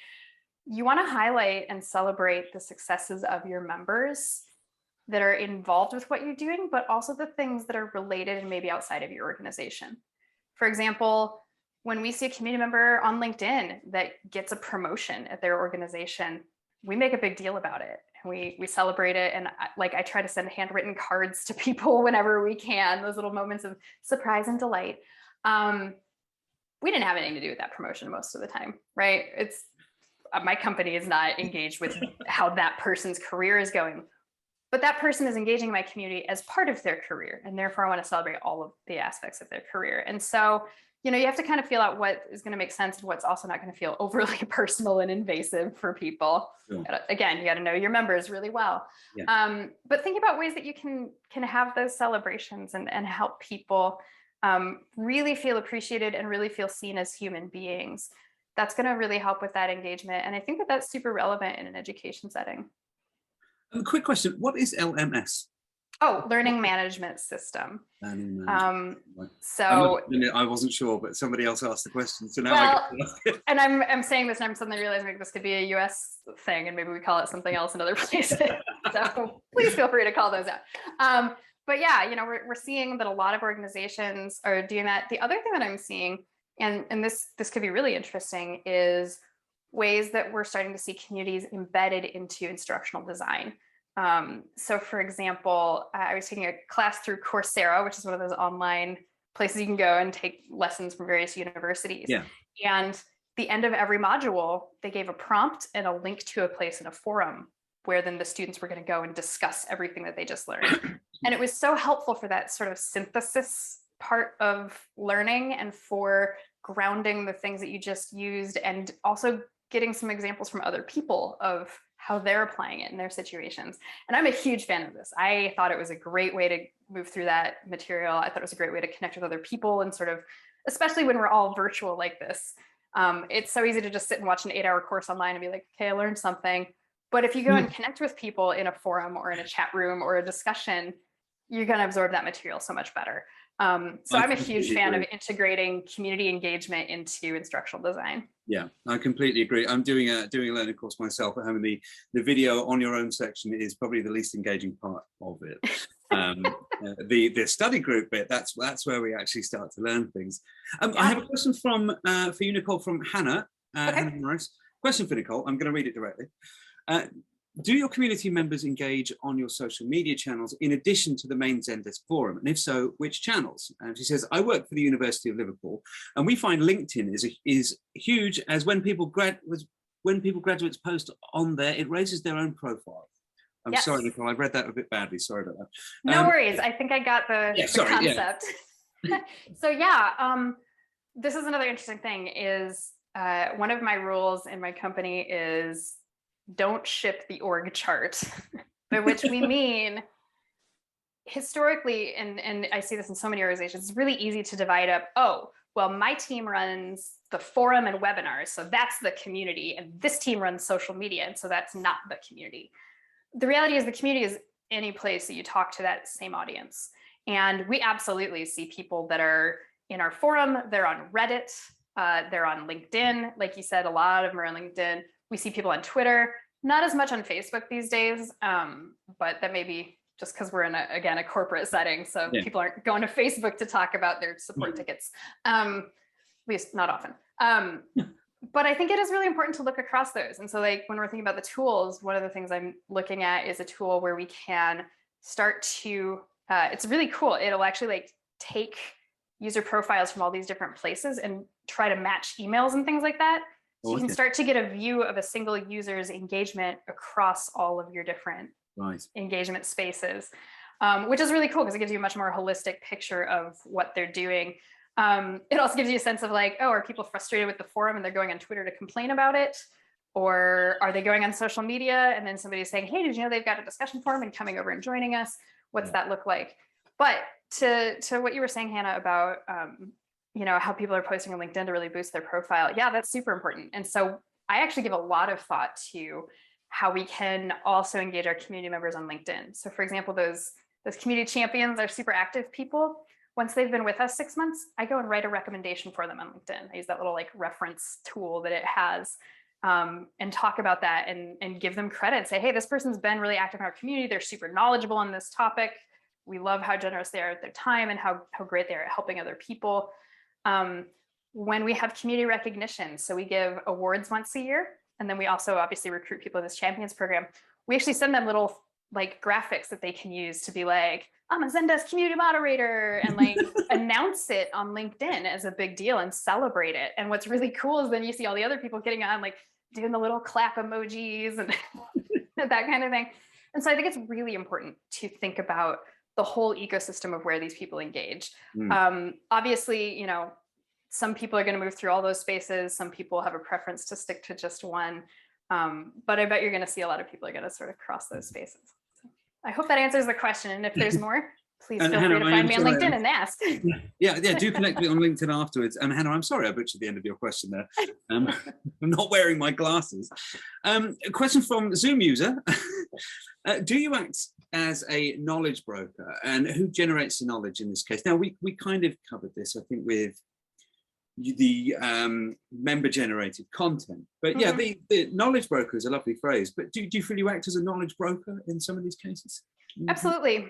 You want to highlight and celebrate the successes of your members that are involved with what you're doing, but also the things that are related and maybe outside of your organization. For example, when we see a community member on LinkedIn that gets a promotion at their organization, we make a big deal about it. And we celebrate it. And I try to send handwritten cards to people whenever we can, those little moments of surprise and delight. We didn't have anything to do with that promotion most of the time, right? My company is not engaged with how that person's career is going, but that person is engaging my community as part of their career. And therefore I want to celebrate all of the aspects of their career. And so, you have to kind of feel out what is going to make sense and what's also not going to feel overly personal and invasive for people. Sure. Again, you got to know your members really well. Yeah. But think about ways that you can have those celebrations and help people really feel appreciated and really feel seen as human beings. That's going to really help with that engagement. And I think that that's super relevant in an education setting. A quick question. What is LMS? Oh, learning management system. Learning management. So I wasn't sure, but somebody else asked the question. So now I get to ask it. And I'm saying this and I'm suddenly realizing like this could be a US thing and maybe we call it something else in other places. So please feel free to call those out. But yeah, we're seeing that a lot of organizations are doing that. The other thing that I'm seeing, and this could be really interesting, is ways that we're starting to see communities embedded into instructional design. So for example, I was taking a class through Coursera, which is one of those online places you can go and take lessons from various universities. Yeah. And the end of every module, they gave a prompt and a link to a place in a forum where then the students were going to go and discuss everything that they just learned. And it was so helpful for that sort of synthesis part of learning and for grounding the things that you just used, and also getting some examples from other people of how they're applying it in their situations. And I'm a huge fan of this. I thought it was a great way to move through that material. I thought it was a great way to connect with other people, and sort of, especially when we're all virtual like this, it's so easy to just sit and watch an 8-hour course online and be like, okay, I learned something. But if you go and connect with people in a forum or in a chat room or a discussion, you're going to absorb that material so much better. So I'm a huge fan of integrating community engagement into instructional design. Yeah, I completely agree. I'm doing a learning course myself at home, and the video on your own section is probably the least engaging part of it. The study group bit, that's where we actually start to learn things. I have a question from for you, Nicole, from Hannah. Hannah Morris. Question for Nicole. I'm going to read it directly. Do your community members engage on your social media channels in addition to the main Zendesk forum? And if so, which channels? And she says, I work for the University of Liverpool, and we find LinkedIn is huge, as when graduates post on there, it raises their own profile. I'm sorry, Nicole, I read that a bit badly. Sorry about that. No worries. I think I got the concept. Yeah. So this is another interesting thing is one of my rules in my company is don't ship the org chart, by which we mean historically, and I see this in so many organizations, it's really easy to divide up, oh, well, my team runs the forum and webinars, so that's the community, and this team runs social media, and so that's not the community. The reality is the community is any place that you talk to that same audience. And we absolutely see people that are in our forum, they're on Reddit, they're on LinkedIn. Like you said, a lot of them are on LinkedIn. We see people on Twitter, not as much on Facebook these days, but that may be just because we're in, a corporate setting. So people aren't going to Facebook to talk about their support tickets, at least not often. But I think it is really important to look across those. And so like when we're thinking about the tools, one of the things I'm looking at is a tool where we can start to, it's really cool. It'll actually like take user profiles from all these different places and try to match emails and things like that. So you can start to get a view of a single user's engagement across all of your different engagement spaces, which is really cool because it gives you a much more holistic picture of what they're doing. It also gives you a sense of like, oh, are people frustrated with the forum and they're going on Twitter to complain about it? Or are they going on social media and then somebody's saying, hey, did you know they've got a discussion forum and coming over and joining us? What's that look like? But to what you were saying, Hannah, about how people are posting on LinkedIn to really boost their profile. Yeah, that's super important. And so I actually give a lot of thought to how we can also engage our community members on LinkedIn. So for example, those community champions are super active people. Once they've been with us 6 months, I go and write a recommendation for them on LinkedIn. I use that little like reference tool that it has and talk about that and give them credit. Say, hey, this person's been really active in our community. They're super knowledgeable on this topic. We love how generous they are with their time and how great they are at helping other people. When we have community recognition, so we give awards once a year, and then we also obviously recruit people in this champions program. We actually send them little like graphics that they can use to be like, I'm a Zendesk community moderator, and like announce it on LinkedIn as a big deal and celebrate it. And what's really cool is then you see all the other people getting on, like doing the little clap emojis and that kind of thing. And so I think it's really important to think about the whole ecosystem of where these people engage. Obviously, some people are going to move through all those spaces. Some people have a preference to stick to just one. But I bet you're going to see a lot of people are going to sort of cross those spaces. So I hope that answers the question. And if there's more, please feel free to find me on LinkedIn and ask. Yeah, do connect me on LinkedIn afterwards. And Hannah, I'm sorry I butchered the end of your question there. I'm not wearing my glasses. A question from Zoom user. Do you act as a knowledge broker, and who generates the knowledge in this case? Now, we kind of covered this, I think, with the member generated content, but yeah, the knowledge broker is a lovely phrase, but do you feel you act as a knowledge broker in some of these cases? Absolutely.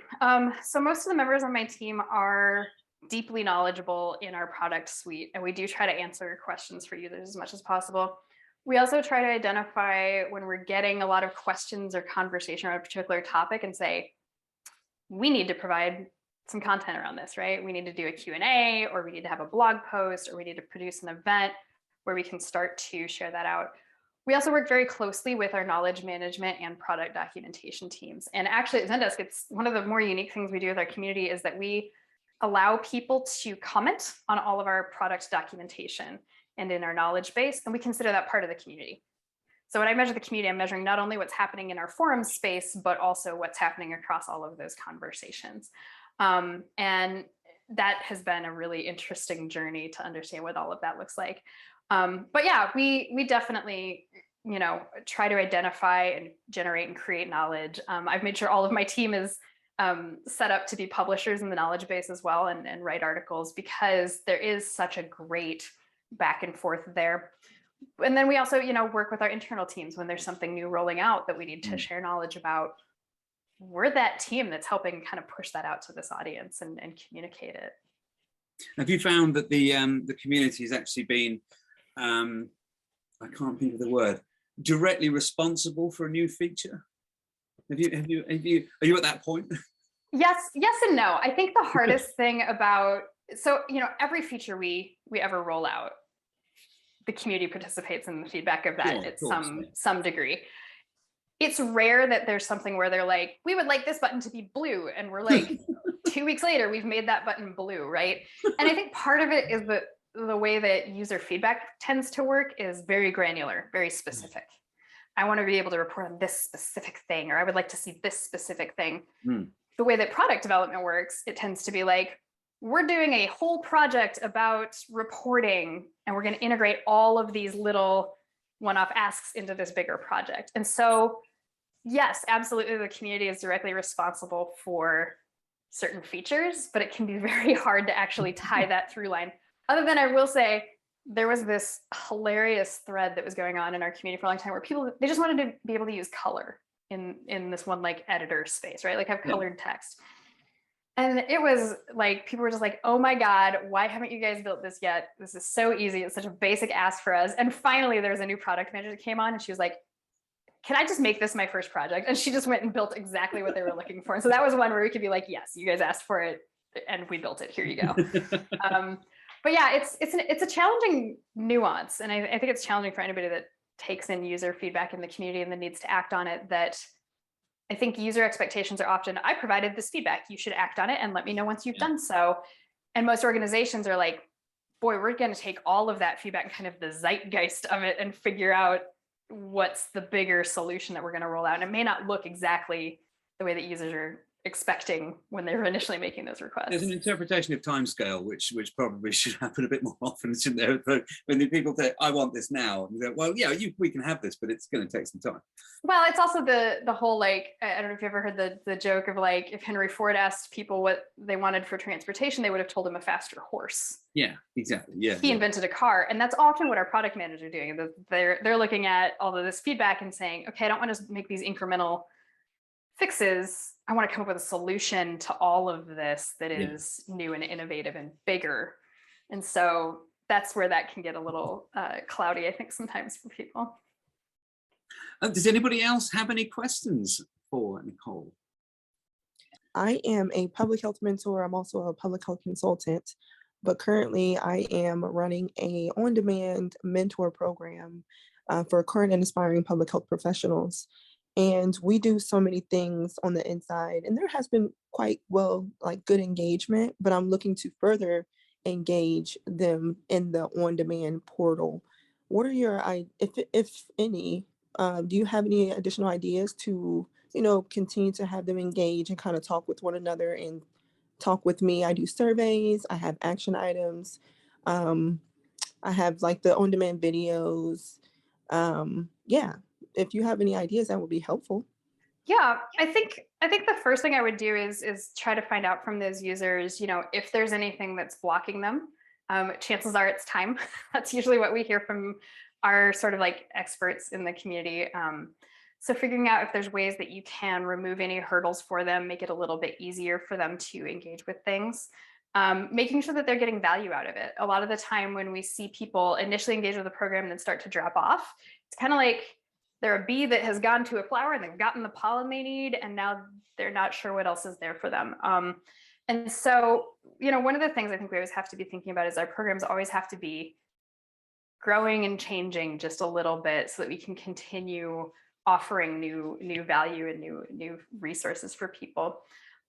So most of the members on my team are deeply knowledgeable in our product suite, and we do try to answer questions for users as much as possible. We also try to identify when we're getting a lot of questions or conversation on a particular topic and say, we need to provide some content around this, right? We need to do a Q&A, or we need to have a blog post, or we need to produce an event where we can start to share that out. We also work very closely with our knowledge management and product documentation teams. And actually at Zendesk, it's one of the more unique things we do with our community is that we allow people to comment on all of our product documentation and in our knowledge base, and we consider that part of the community. So when I measure the community, I'm measuring not only what's happening in our forum space, but also what's happening across all of those conversations. And that has been a really interesting journey to understand what all of that looks like. But yeah, we definitely, try to identify and generate and create knowledge. I've made sure all of my team is set up to be publishers in the knowledge base as well and write articles, because there is such a great back and forth there. And then we also, work with our internal teams when there's something new rolling out that we need to share knowledge about. we're that team that's helping kind of push that out to this audience and communicate it. Have you found that the community has actually been, I can't think of the word, directly responsible for a new feature? Are you at that point? Yes and no. I think the hardest thing about, so, every feature we ever roll out, the community participates in the feedback of that at some degree. It's rare that there's something where they're like, we would like this button to be blue. And we're like, 2 weeks later, we've made that button blue, right? And I think part of it is that the way that user feedback tends to work is very granular, very specific. I want to be able to report on this specific thing, or I would like to see this specific thing. The way that product development works, it tends to be like, we're doing a whole project about reporting, and we're going to integrate all of these little one-off asks into this bigger project. And so, yes, absolutely, the community is directly responsible for certain features, but it can be very hard to actually tie that through line. Other than, I will say, there was this hilarious thread that was going on in our community for a long time where people, they just wanted to be able to use color in this one like editor space, right? Like have colored text. And it was like, people were just like, oh my God, why haven't you guys built this yet? This is so easy. It's such a basic ask for us. And finally, there was a new product manager that came on and she was like, can I just make this my first project? And she just went and built exactly what they were looking for. And so that was one where we could be like, yes, you guys asked for it and we built it. Here you go. But yeah, it's a challenging nuance. And I think it's challenging for anybody that takes in user feedback in the community and then needs to act on it, that I think user expectations are often, I provided this feedback, you should act on it and let me know once you've done so. And most organizations are like, boy, we're going to take all of that feedback and kind of the zeitgeist of it and figure out what's the bigger solution that we're going to roll out. And it may not look exactly the way that users are expecting when they were initially making those requests. There's an interpretation of timescale, which probably should happen a bit more often, shouldn't there? But when the people say, I want this now, and you go, well, yeah, we can have this, but it's going to take some time. Well, it's also the whole, like, I don't know if you ever heard the joke of like, if Henry Ford asked people what they wanted for transportation, they would have told him a faster horse. Yeah, exactly. Yeah. He invented a car. And that's often what our product managers are doing. They're looking at all of this feedback and saying, okay, I don't want to make these incremental fixes. I want to come up with a solution to all of this that is new and innovative and bigger. And so that's where that can get a little cloudy, I think, sometimes for people. Does anybody else have any questions for Nicole? I am a public health mentor. I'm also a public health consultant, but currently I am running a on-demand mentor program for current and aspiring public health professionals. And we do so many things on the inside, and there has been quite good engagement, but I'm looking to further engage them in the on-demand portal. What are your, if any, do you have any additional ideas to, continue to have them engage and kind of talk with one another and talk with me? I do surveys, I have action items, I have like the on-demand videos. If you have any ideas, that would be helpful. Yeah, I think the first thing I would do is try to find out from those users, if there's anything that's blocking them. Chances are it's time. That's usually what we hear from our sort of like experts in the community. So figuring out if there's ways that you can remove any hurdles for them, make it a little bit easier for them to engage with things. Making sure that they're getting value out of it. A lot of the time when we see people initially engage with the program and then start to drop off, it's kind of like they're a bee that has gone to a flower and they've gotten the pollen they need, and now they're not sure what else is there for them. And so, one of the things I think we always have to be thinking about is our programs always have to be growing and changing just a little bit so that we can continue offering new value and new resources for people.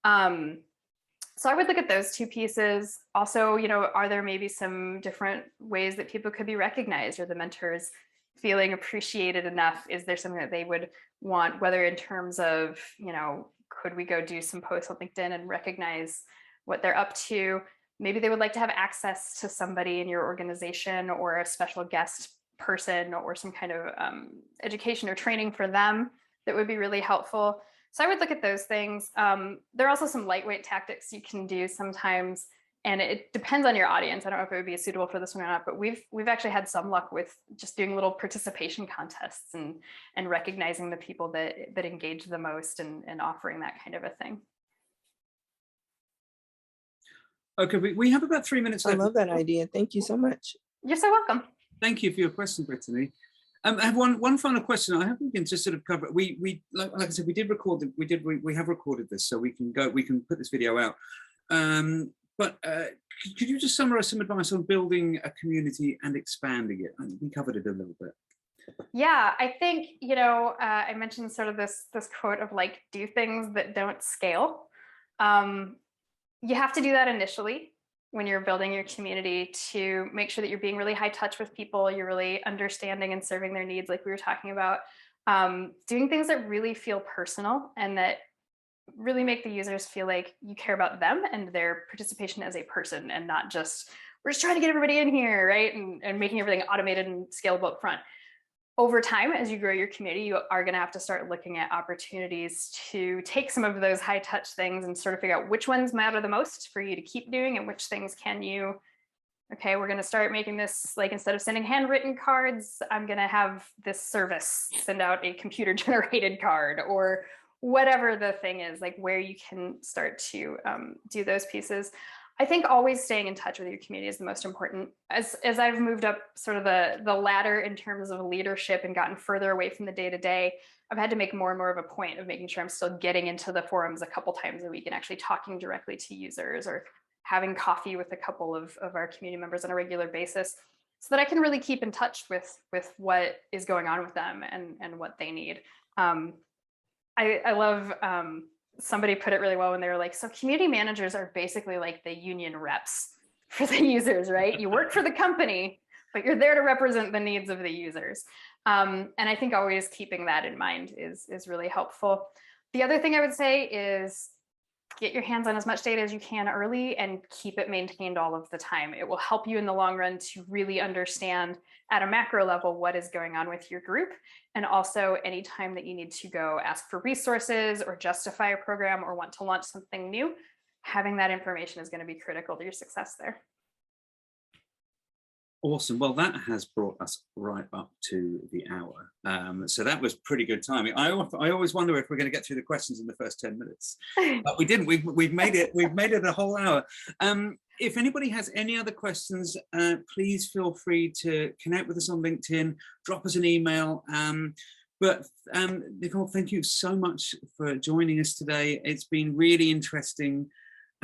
So I would look at those two pieces. Also, are there maybe some different ways that people could be recognized, or the mentors feeling appreciated enough? Is there something that they would want, whether in terms of, could we go do some posts on LinkedIn and recognize what they're up to? Maybe they would like to have access to somebody in your organization or a special guest person or some kind of education or training for them that would be really helpful. So I would look at those things. There are also some lightweight tactics you can do sometimes. And it depends on your audience. I don't know if it would be suitable for this one or not, but we've actually had some luck with just doing little participation contests and recognizing the people that engage the most and offering that kind of a thing. Okay, we have about 3 minutes I left. love that idea. Thank you so much. You're so welcome. Thank you for your question, Brittany. I have one final question. I hope we can just sort of cover. We like I said, we did record. We have recorded this, so we can put this video out. But could you just summarize some advice on building a community and expanding it? We covered it a little bit. Yeah, I think, you know, I mentioned sort of this quote of like, do things that don't scale. You have to do that initially when you're building your community to make sure that you're being really high touch with people, you're really understanding and serving their needs like we were talking about, doing things that really feel personal and that really make the users feel like you care about them and their participation as a person, and not just, we're just trying to get everybody in here, right? And making everything automated and scalable up front. Over time, as you grow your community, you are going to have to start looking at opportunities to take some of those high touch things and sort of figure out which ones matter the most for you to keep doing and which things can you, okay, we're going to start making this, like, instead of sending handwritten cards, I'm going to have this service send out a computer generated card, or whatever the thing is, like where you can start to do those pieces. I think always staying in touch with your community is the most important. As I've moved up sort of the ladder in terms of leadership and gotten further away from the day-to-day, I've had to make more and more of a point of making sure I'm still getting into the forums a couple times a week and actually talking directly to users, or having coffee with a couple of our community members on a regular basis, so that I can really keep in touch with what is going on with them and what they need. I love, somebody put it really well when they were like, so community managers are basically like the union reps for the users, right? You work for the company, but you're there to represent the needs of the users. And I think always keeping that in mind is really helpful. The other thing I would say is get your hands on as much data as you can early and keep it maintained all of the time. It will help you in the long run to really understand at a macro level what is going on with your group. And also anytime that you need to go ask for resources or justify a program or want to launch something new, having that information is going to be critical to your success there. Awesome. Well, that has brought us right up to the hour. So that was pretty good timing. I always wonder if we're going to get through the questions in the first 10 minutes, but we didn't. We've made it. We've made it a whole hour. If anybody has any other questions, please feel free to connect with us on LinkedIn, drop us an email. But Nicole, thank you so much for joining us today. It's been really interesting.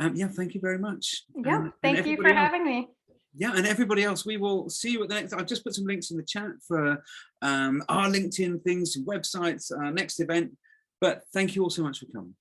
Yeah, thank you very much. Yeah, thank you for having me. Yeah, and everybody else, we will see you at the next. I've just put some links in the chat for our LinkedIn things, websites, our next event. But thank you all so much for coming.